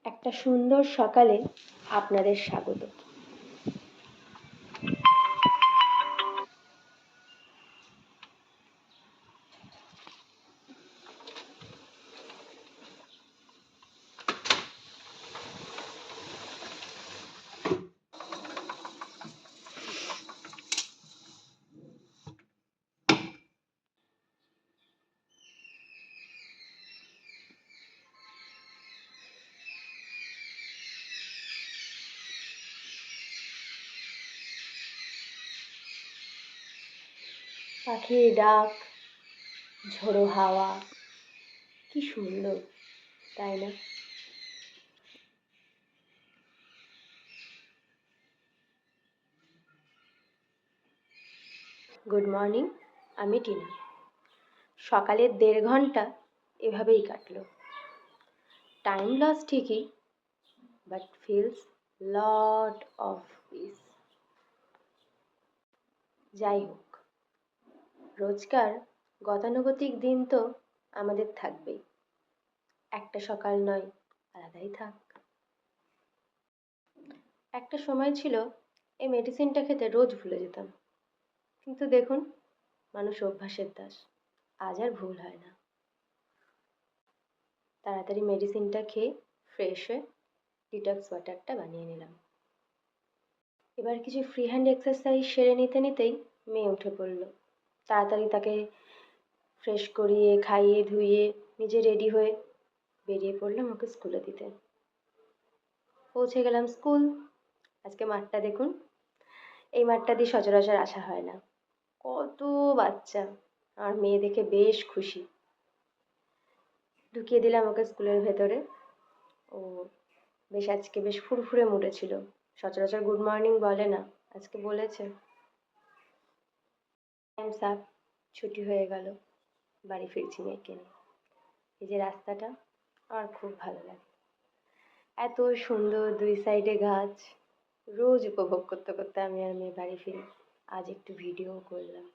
একটা সুন্দর সকালে আপনাদের স্বাগত। পাখির ডাক, ঝোড়ো হাওয়া, কি সুন্দর, তাই না? গুড মর্নিং, আমি টিনা। সকালের 1.5 ঘন্টা এভাবেই কাটলো। টাইম লস ঠিকই, but feels lot of piece. যাই হোক, রোজকার গতানুগতিক দিন তো আমাদের থাকবেই। একটা সকাল নয়, আলাদাই থাক। একটা সময় ছিল এই মেডিসিনটা খেতে রোজ ভুলে যেতাম, কিন্তু দেখুন, মানুষ অভ্যাসের দাস, আজ আর ভুল হয় না। তাড়াতাড়ি মেডিসিনটা খেয়ে ফ্রেশ হয়ে ডিটক্স ওয়াটারটা বানিয়ে নিলাম। এবার কিছু ফ্রি হ্যান্ড এক্সারসাইজ সেরে নিতেই মেয়ে উঠে পড়ল। তাড়াতাড়ি তাকে ফ্রেশ করিয়ে খাইয়ে ধুইয়ে নিজে রেডি হয়ে বেরিয়ে পড়লাম ওকে স্কুলে দিতে। পৌঁছে গেলাম স্কুল। আজকে মাঠটা দেখুন, এই মাঠটা দিয়ে সচরাচর আসা হয় না। কত বাচ্চা, আর মেয়ে দেখে বেশ খুশি। ঢুকিয়ে দিলাম ওকে স্কুলের ভেতরে। ও আজকে বেশ ফুরফুরে মুডে ছিল। সচরাচর গুড মর্নিং বলে না, আজকে বলেছে। টাইমস আপ, ছুটি হয়ে গেল। বাড়ি ফিরছি মেয়েকে নিয়ে। এই যে রাস্তাটা আমার খুব ভালো লাগে, এত সুন্দর, দুই সাইডে গাছ। রোজ উপভোগ করতে করতে আমি আর মেয়ে বাড়ি ফিরি। আজ একটু ভিডিও করলাম।